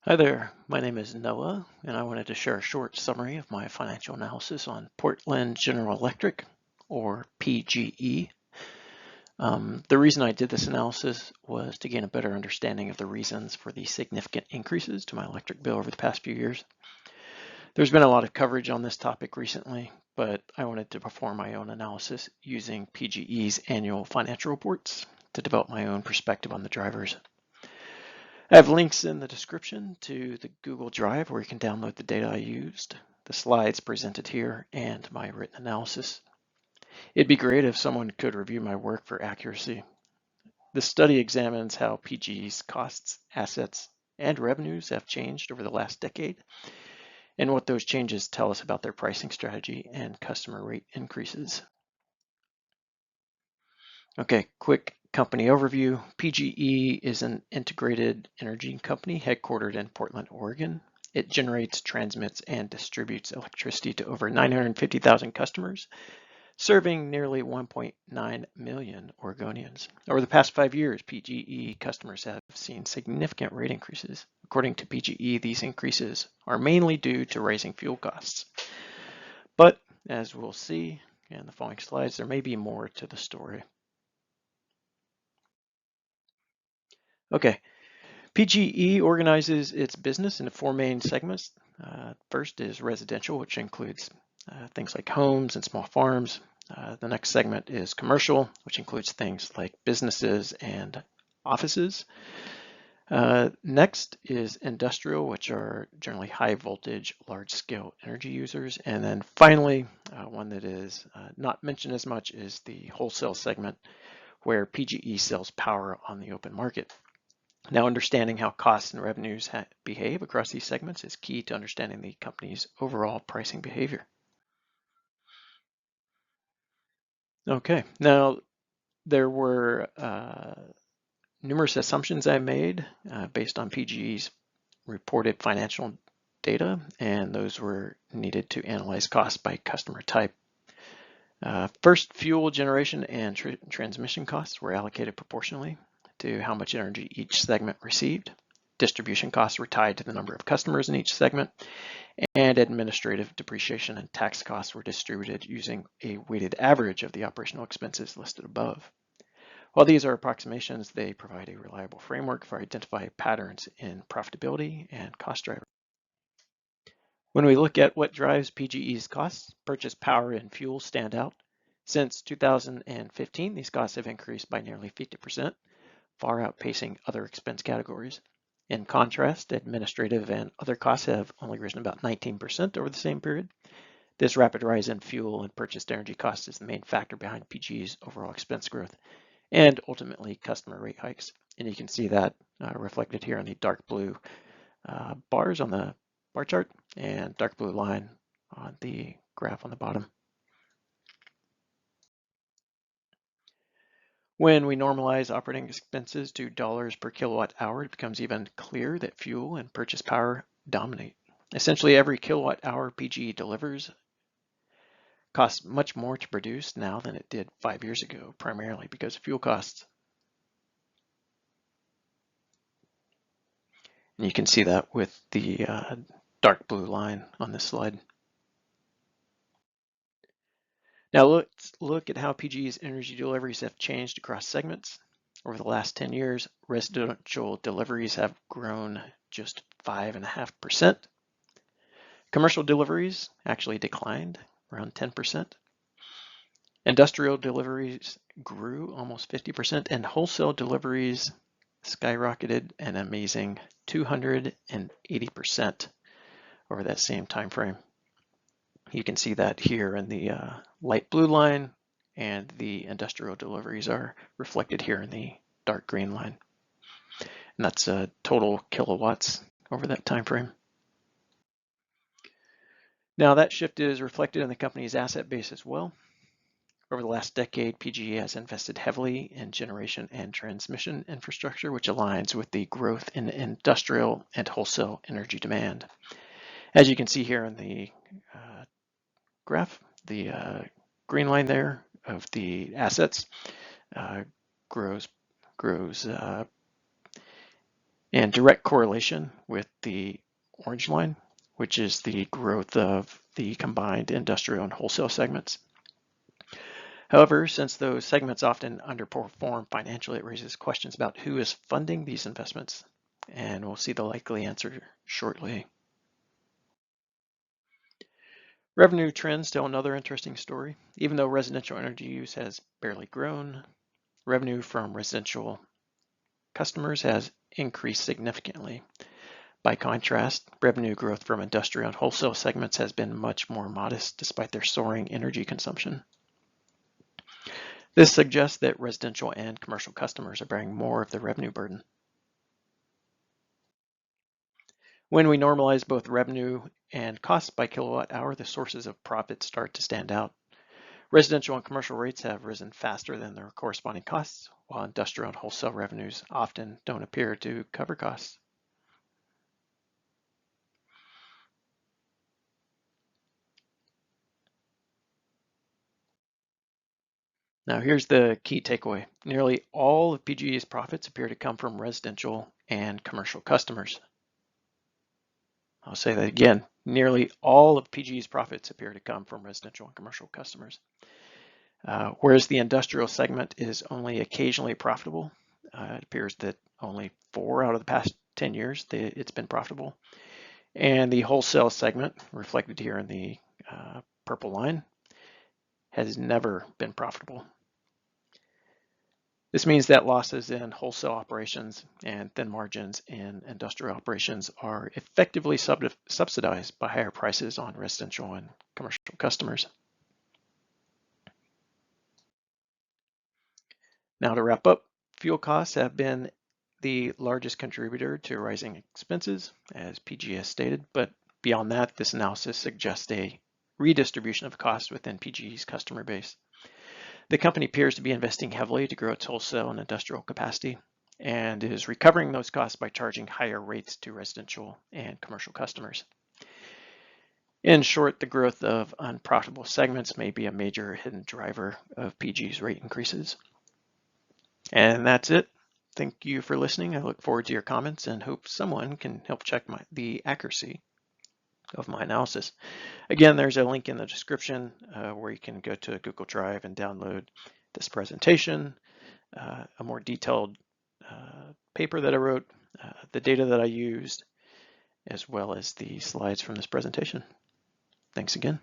Hi there, my name is Noah, and I wanted to share a short summary of my financial analysis on Portland General Electric, or PGE. The reason I did this analysis was to gain a better understanding of the reasons for the significant increases to my electric bill over the past few years. There's been a lot of coverage on this topic recently, but I wanted to perform my own analysis using PGE's annual financial reports to develop my own perspective on the drivers. I have links in the description to the Google Drive where you can download the data I used, the slides presented here, and my written analysis. It'd be great if someone could review my work for accuracy. The study examines how PGE's costs, assets, and revenues have changed over the last decade, and what those changes tell us about their pricing strategy and customer rate increases. Okay, quick company overview. PGE is an integrated energy company headquartered in Portland, Oregon. It generates, transmits, and distributes electricity to over 950,000 customers, serving nearly 1.9 million Oregonians. Over the past 5 years, PGE customers have seen significant rate increases. According to PGE, these increases are mainly due to rising fuel costs. But as we'll see in the following slides, there may be more to the story. Okay, PGE organizes its business into four main segments. First is residential, which includes things like homes and small farms. The next segment is commercial, which includes things like businesses and offices. Next is industrial, which are generally high voltage, large scale energy users. And then finally, one that is not mentioned as much is the wholesale segment, where PGE sells power on the open market. Now, understanding how costs and revenues behave across these segments is key to understanding the company's overall pricing behavior. Okay, now there were numerous assumptions I made based on PGE's reported financial data, and those were needed to analyze costs by customer type. First, fuel generation and transmission costs were allocated proportionally to how much energy each segment received. Distribution costs were tied to the number of customers in each segment, and administrative depreciation and tax costs were distributed using a weighted average of the operational expenses listed above. While these are approximations, they provide a reliable framework for identifying patterns in profitability and cost drivers. When we look at what drives PGE's costs, purchase power and fuel stand out. Since 2015, these costs have increased by nearly 50%, far outpacing other expense categories. In contrast, administrative and other costs have only risen about 19% over the same period. This rapid rise in fuel and purchased energy costs is the main factor behind PGE's overall expense growth and ultimately customer rate hikes. And you can see that reflected here in the dark blue bars on the bar chart and dark blue line on the graph on the bottom. When we normalize operating expenses to dollars per kilowatt hour, it becomes even clearer that fuel and purchase power dominate. Essentially, every kilowatt hour PGE delivers costs much more to produce now than it did 5 years ago, primarily because of fuel costs. And you can see that with the dark blue line on this slide. Now let's look at how PGE's energy deliveries have changed across segments. Over the last 10 years, residential deliveries have grown just 5.5%. Commercial deliveries actually declined around 10%. Industrial deliveries grew almost 50%, and wholesale deliveries skyrocketed an amazing 280% over that same time frame. You can see that here in the light blue line, and the industrial deliveries are reflected here in the dark green line. And that's total kilowatts over that time frame. Now that shift is reflected in the company's asset base as well. Over the last decade, PGE has invested heavily in generation and transmission infrastructure, which aligns with the growth in industrial and wholesale energy demand. As you can see here in the graph, the green line there of the assets grows, and and direct correlation with the orange line, which is the growth of the combined industrial and wholesale segments. However, since those segments often underperform financially, it raises questions about who is funding these investments, and we'll see the likely answer shortly. Revenue trends tell another interesting story. Even though residential energy use has barely grown, revenue from residential customers has increased significantly. By contrast, revenue growth from industrial and wholesale segments has been much more modest despite their soaring energy consumption. This suggests that residential and commercial customers are bearing more of the revenue burden. When we normalize both revenue and costs by kilowatt hour, the sources of profit start to stand out. Residential and commercial rates have risen faster than their corresponding costs, while industrial and wholesale revenues often don't appear to cover costs. Now here's the key takeaway. Nearly all of PGE's profits appear to come from residential and commercial customers. I'll say that again. Nearly all of PGE's profits appear to come from residential and commercial customers. Whereas the industrial segment is only occasionally profitable. It appears that only 4 out of the past 10 years it's been profitable. And the wholesale segment, reflected here in the purple line, has never been profitable. This means that losses in wholesale operations and thin margins in industrial operations are effectively subsidized by higher prices on residential and commercial customers. Now to wrap up, fuel costs have been the largest contributor to rising expenses, as PGE has stated, but beyond that, this analysis suggests a redistribution of costs within PGE's customer base. The company appears to be investing heavily to grow its wholesale and industrial capacity and is recovering those costs by charging higher rates to residential and commercial customers. In short, the growth of unprofitable segments may be a major hidden driver of PGE's rate increases. And that's it. Thank you for listening. I look forward to your comments and hope someone can help check the accuracy of my analysis. Again, there's a link in the description where you can go to Google Drive and download this presentation, a more detailed paper that I wrote, the data that I used, as well as the slides from this presentation. Thanks again.